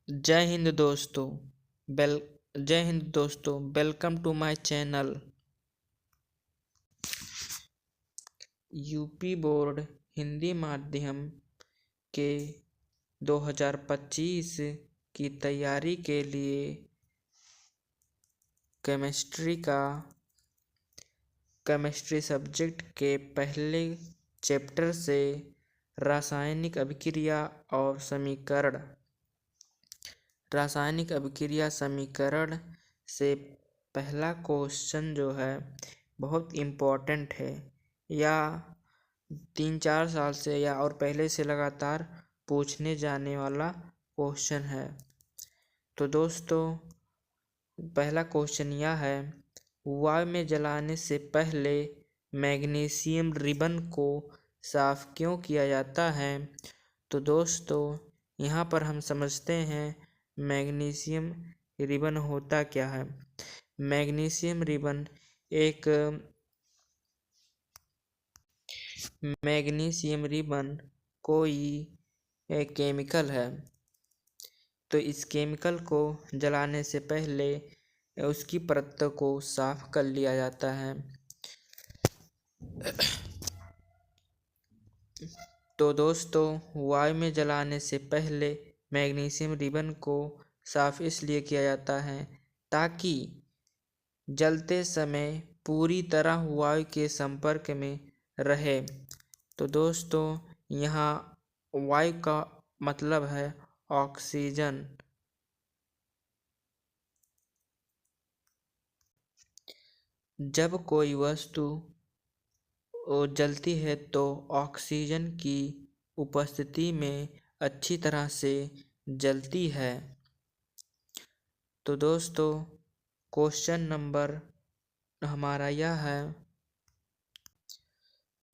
जय हिंद दोस्तों। वेल जय हिंद दोस्तों, welcome to my channel. UP board Hindi माध्यम के 2025 की तैयारी के लिए केमिस्ट्री सब्जेक्ट के पहले चैप्टर से रासायनिक अभिक्रिया और समीकरण से पहला क्वेश्चन जो है बहुत इम्पोर्टेंट है, या 3-4 साल से या और पहले से लगातार पूछने जाने वाला क्वेश्चन है। तो दोस्तों, पहला क्वेश्चन यह है, वायु में जलाने से पहले मैग्नीशियम रिबन को साफ क्यों किया जाता है? तो दोस्तों, यहाँ पर हम समझते हैं मैग्नीशियम रिबन होता क्या है। मैग्नीशियम रिबन कोई केमिकल है। तो इस केमिकल को जलाने से पहले उसकी परत को साफ कर लिया जाता है। तो दोस्तों, वायु में जलाने से पहले मैग्नीशियम रिबन को साफ इसलिए किया जाता है ताकि जलते समय पूरी तरह वायु के संपर्क में रहे। तो दोस्तों, यहाँ वायु का मतलब है ऑक्सीजन। जब कोई वस्तु जलती है तो ऑक्सीजन की उपस्थिति में अच्छी तरह से जलती है। तो दोस्तों, क्वेश्चन नंबर हमारा यह है।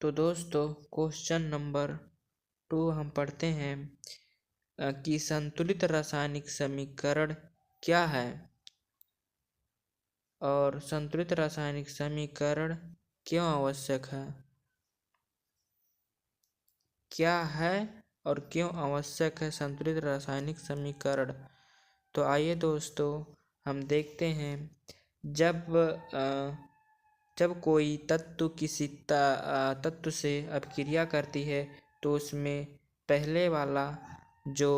तो दोस्तों, क्वेश्चन नंबर 2 हम पढ़ते हैं कि संतुलित रासायनिक समीकरण क्या है, और संतुलित रासायनिक समीकरण क्यों आवश्यक है, क्या है और क्यों आवश्यक है संतुलित रासायनिक समीकरण। तो आइए दोस्तों, हम देखते हैं, जब कोई तत्व किसी तत्व से अभिक्रिया करती है तो उसमें पहले वाला जो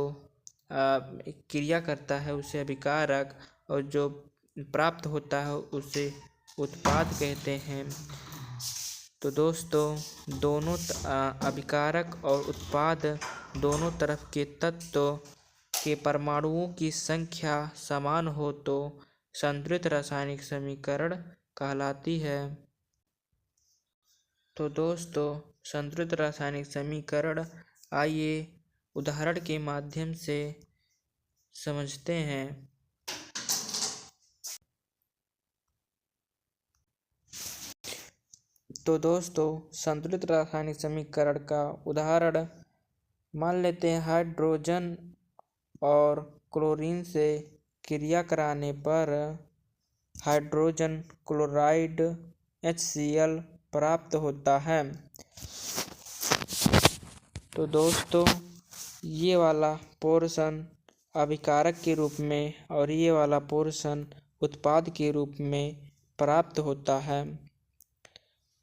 क्रिया करता है उसे अभिकारक, और जो प्राप्त होता है उसे उत्पाद कहते हैं। तो दोस्तों, दोनों अभिकारक और उत्पाद दोनों तरफ के तत्व के परमाणुओं की संख्या समान हो तो संतुलित रासायनिक समीकरण कहलाती है। तो दोस्तों, संतुलित रासायनिक समीकरण आइए उदाहरण के माध्यम से समझते हैं। तो दोस्तों, संतुलित रासायनिक समीकरण का उदाहरण मान लेते हैं, हाइड्रोजन और क्लोरीन से क्रिया कराने पर हाइड्रोजन क्लोराइड HCl प्राप्त होता है। तो दोस्तों, ये वाला पोर्शन अभिकारक के रूप में और ये वाला पोर्शन उत्पाद के रूप में प्राप्त होता है।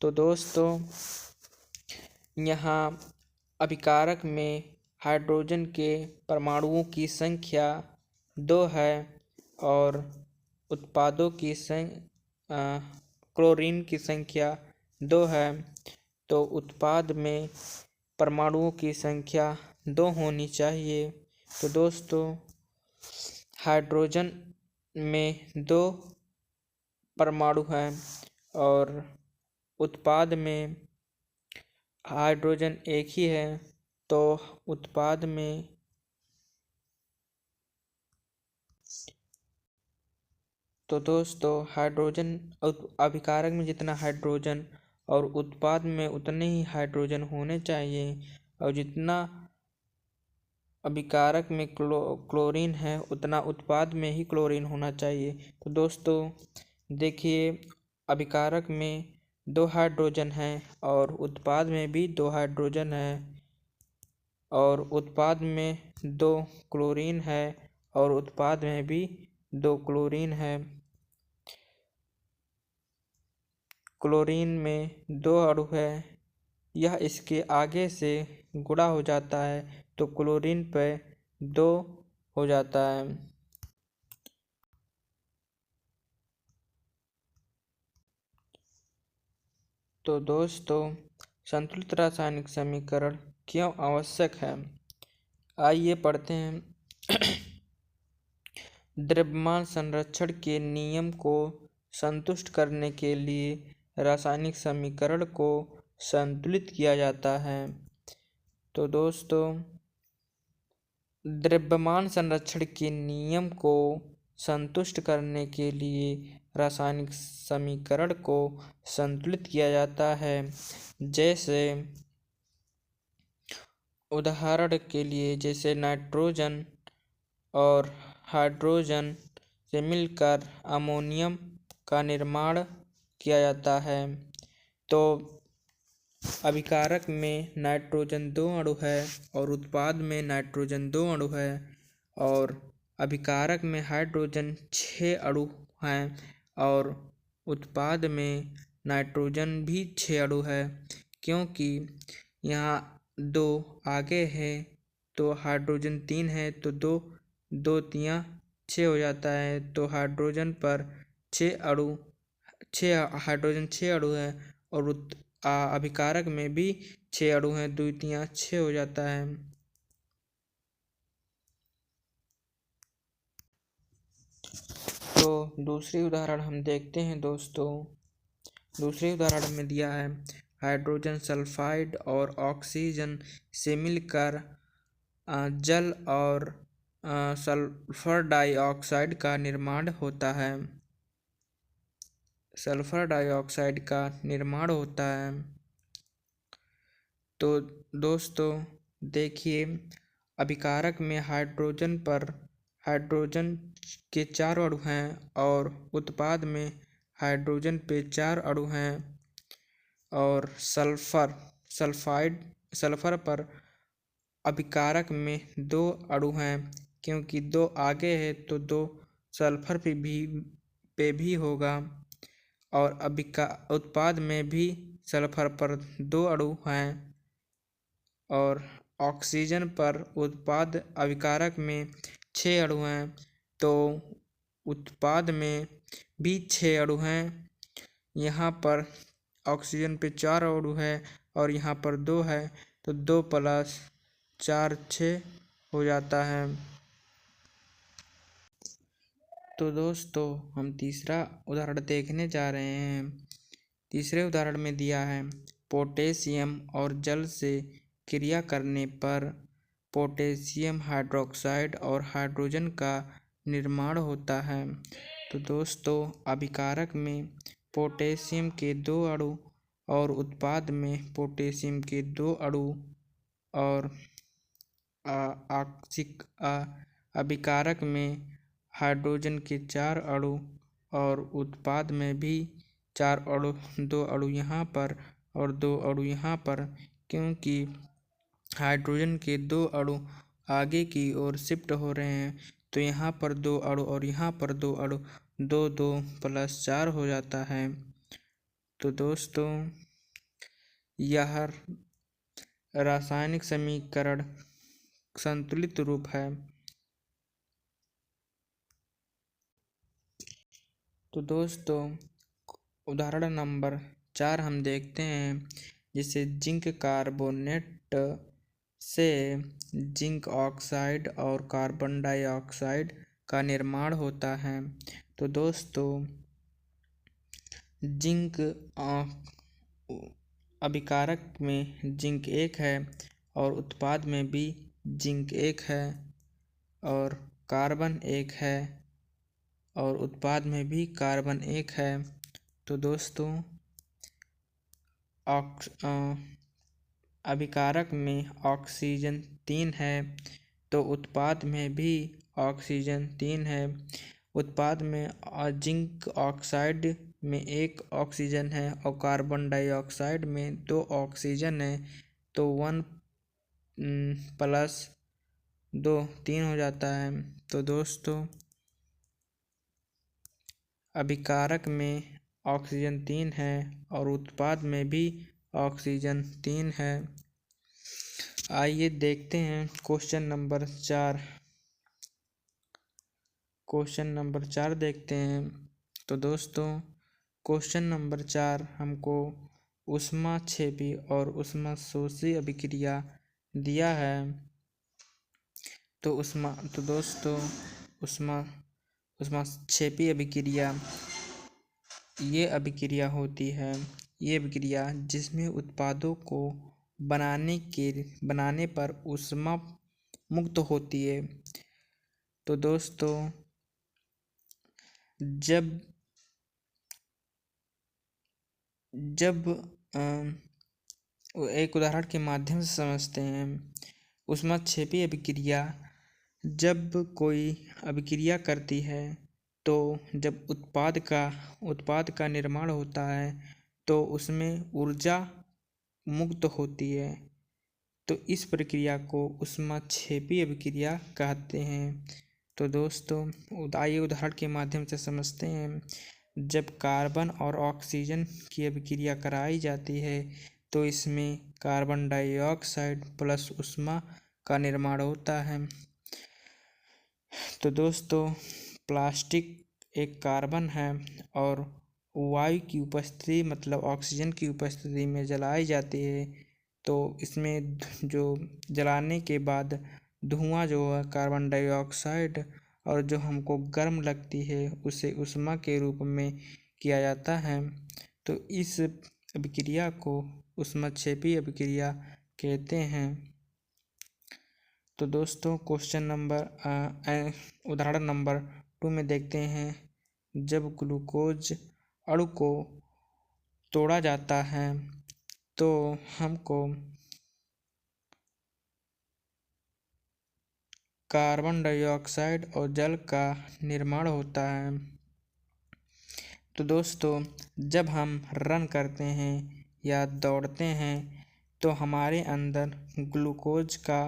तो दोस्तों, यहाँ अभिकारक में हाइड्रोजन के परमाणुओं की संख्या 2 है और उत्पादों की क्लोरीन की संख्या 2 है। तो उत्पाद में परमाणुओं की संख्या 2 होनी चाहिए। तो दोस्तों, हाइड्रोजन में 2 परमाणु हैं और उत्पाद में हाइड्रोजन एक ही है। तो उत्पाद में तो दोस्तों, हाइड्रोजन अभिकारक में जितना हाइड्रोजन और उत्पाद में उतने ही हाइड्रोजन होने चाहिए, और जितना अभिकारक में क्लोरीन है उतना उत्पाद में ही क्लोरीन होना चाहिए। तो दोस्तों देखिए, अभिकारक में 2 हाइड्रोजन है और उत्पाद में भी 2 हाइड्रोजन है, और उत्पाद में 2 क्लोरीन है और उत्पाद में भी 2 क्लोरीन है। क्लोरीन में 2 अणु है, यह इसके आगे से गुणा हो जाता है तो क्लोरीन पे 2 हो जाता है। तो दोस्तों, संतुलित रासायनिक समीकरण क्यों आवश्यक है, आइए पढ़ते हैं। द्रव्यमान संरक्षण के नियम को संतुष्ट करने के लिए रासायनिक समीकरण को संतुलित किया जाता है। तो दोस्तों, द्रव्यमान संरक्षण के नियम को संतुष्ट करने के लिए रासायनिक समीकरण को संतुलित किया जाता है। जैसे उदाहरण के लिए, जैसे नाइट्रोजन और हाइड्रोजन से मिलकर अमोनियम का निर्माण किया जाता है। तो अभिकारक में नाइट्रोजन 2 अणु है और उत्पाद में नाइट्रोजन 2 अणु है, और अभिकारक में हाइड्रोजन 6 अणु हैं और उत्पाद में नाइट्रोजन भी 6 अणु है। क्योंकि यहाँ 2 आगे है तो हाइड्रोजन 3 है तो 2 तियाँ 6 हो जाता है। तो हाइड्रोजन पर 6 अणु 6 हाइड्रोजन 6 अणु है और अभिकारक में भी 6 अणु हैं, 2 तियाँ 6 हो जाता है। तो दूसरी उदाहरण हम देखते हैं दोस्तों। दूसरे उदाहरण में दिया है हाइड्रोजन सल्फाइड और ऑक्सीजन से मिलकर जल और सल्फर डाइऑक्साइड का निर्माण होता है। सल्फर डाइऑक्साइड का निर्माण होता है। तो दोस्तों देखिए, अभिकारक में हाइड्रोजन पर हाइड्रोजन के 4 अणु हैं और उत्पाद में हाइड्रोजन पे 4 अणु हैं, और सल्फर पर अभिकारक में 2 अणु हैं। क्योंकि 2 आगे है तो 2 सल्फर पे भी होगा, और उत्पाद में भी सल्फर पर 2 अणु हैं, और ऑक्सीजन पर उत्पाद अभिकारक में 6 अणु हैं तो उत्पाद में भी 6 अणु हैं। यहाँ पर ऑक्सीजन पे 4 अणु है और यहाँ पर 2 है तो 2 + 4 6 हो जाता है। तो दोस्तों, हम तीसरा उदाहरण देखने जा रहे हैं। तीसरे उदाहरण में दिया है पोटेशियम और जल से क्रिया करने पर पोटेशियम हाइड्रोक्साइड और हाइड्रोजन का निर्माण होता है। तो दोस्तों, अभिकारक में पोटेशियम के 2 अणु और उत्पाद में पोटेशियम के 2 अणु, और अभिकारक में हाइड्रोजन के 4 अणु और उत्पाद में भी 4 अणु, 2 अणु यहाँ पर और 2 अणु यहाँ पर। क्योंकि हाइड्रोजन के 2 अणु आगे की ओर शिफ्ट हो रहे हैं तो यहाँ पर 2 अणु और यहाँ पर 2 अणु, 2 2 + 4 हो जाता है। तो दोस्तों, यह रासायनिक समीकरण संतुलित रूप है। तो दोस्तों, उदाहरण नंबर 4 हम देखते हैं, जिसे जिंक कार्बोनेट से जिंक ऑक्साइड और कार्बन डाइऑक्साइड का निर्माण होता है। तो दोस्तों, जिंक अभिकारक में जिंक 1 है और उत्पाद में भी जिंक 1 है, और कार्बन 1 है और उत्पाद में भी कार्बन 1 है। तो दोस्तों, अभिकारक में ऑक्सीजन 3 है तो उत्पाद में भी ऑक्सीजन 3 है। उत्पाद में जिंक ऑक्साइड में 1 ऑक्सीजन है और कार्बन डाइऑक्साइड में 2 ऑक्सीजन है। तो 1 + 2 3 हो जाता है। तो दोस्तों अभिकारक में ऑक्सीजन 3 है और उत्पाद में भी ऑक्सीजन 3 है। आइए देखते हैं क्वेश्चन नंबर 4। क्वेश्चन नंबर 4 देखते हैं। तो दोस्तों क्वेश्चन नंबर 4 हमको ऊष्माक्षेपी और ऊष्माशोषी अभिक्रिया दिया है। तो दोस्तों ऊष्माक्षेपी अभिक्रिया ये अभिक्रिया होती है, ये अभिक्रिया जिसमें उत्पादों को बनाने पर ऊष्मा मुक्त होती है। तो दोस्तों जब एक उदाहरण के माध्यम से समझते हैं। ऊष्माक्षेपी अभिक्रिया जब कोई अभिक्रिया करती है तो जब उत्पाद का निर्माण होता है तो उसमें ऊर्जा मुक्त होती है। तो इस प्रक्रिया को ऊष्माक्षेपी अभिक्रिया कहते हैं। तो दोस्तों आइए उदाहरण के माध्यम से समझते हैं। जब कार्बन और ऑक्सीजन की अभिक्रिया कराई जाती है तो इसमें कार्बन डाइऑक्साइड प्लस ऊष्मा का निर्माण होता है। तो दोस्तों प्लास्टिक एक कार्बन है और वायु की उपस्थिति मतलब ऑक्सीजन की उपस्थिति में जलाई जाती है। तो इसमें जो जलाने के बाद धुआं जो है कार्बन डाइऑक्साइड और जो हमको गर्म लगती है उसे ऊष्मा के रूप में किया जाता है। तो इस अभिक्रिया को ऊष्माक्षेपी अभिक्रिया कहते हैं। तो दोस्तों क्वेश्चन नंबर उदाहरण नंबर 2 में देखते हैं। जब ग्लूकोज अणु को तोड़ा जाता है तो हमको कार्बन डाइऑक्साइड और जल का निर्माण होता है। तो दोस्तों जब हम रन करते हैं या दौड़ते हैं तो हमारे अंदर ग्लूकोज का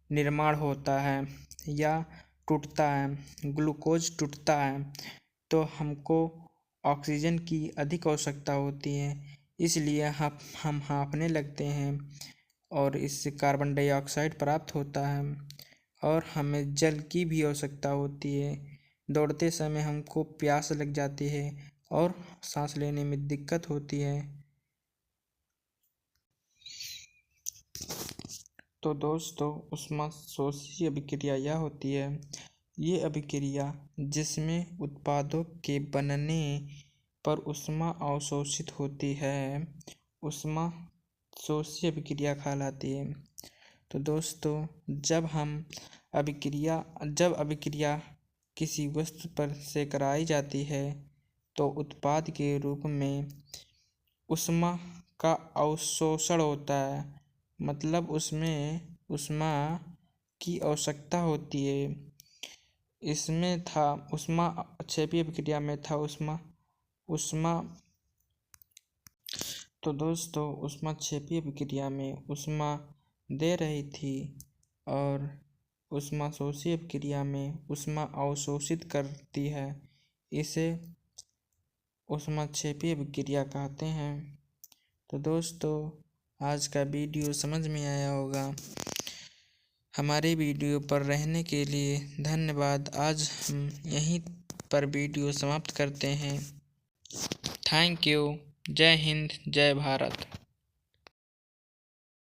निर्माण होता है या टूटता है। ग्लूकोज टूटता है तो हमको ऑक्सीजन की अधिक आवश्यकता होती है, इसलिए हम हाँफने लगते हैं और इससे कार्बन डाइऑक्साइड प्राप्त होता है और हमें जल की भी आवश्यकता होती है। दौड़ते समय हमको प्यास लग जाती है और सांस लेने में दिक्कत होती है। तो दोस्तों ऊष्माशोषी अभिक्रिया यह होती है, ये अभिक्रिया जिसमें उत्पादों के बनने पर ऊष्मा अवशोषित होती है ऊष्माशोषी अभिक्रिया कहलाती है। तो दोस्तों जब अभिक्रिया किसी वस्तु पर से कराई जाती है तो उत्पाद के रूप में ऊष्मा का अवशोषण होता है, मतलब उसमें ऊष्मा की आवश्यकता होती है। इसमें था ऊष्माक्षेपी अभिक्रिया में था ऊष्मा। तो दोस्तों ऊष्माक्षेपी अभिक्रिया में ऊष्मा दे रही थी और ऊष्माशोषी अभिक्रिया में ऊष्मा अवशोषित करती है। इसे ऊष्माक्षेपी अभिक्रिया कहते हैं। तो दोस्तों आज का वीडियो समझ में आया होगा। हमारे वीडियो पर रहने के लिए धन्यवाद। आज हम यहीं पर वीडियो समाप्त करते हैं। Thank you. जय हिंद, जय भारत।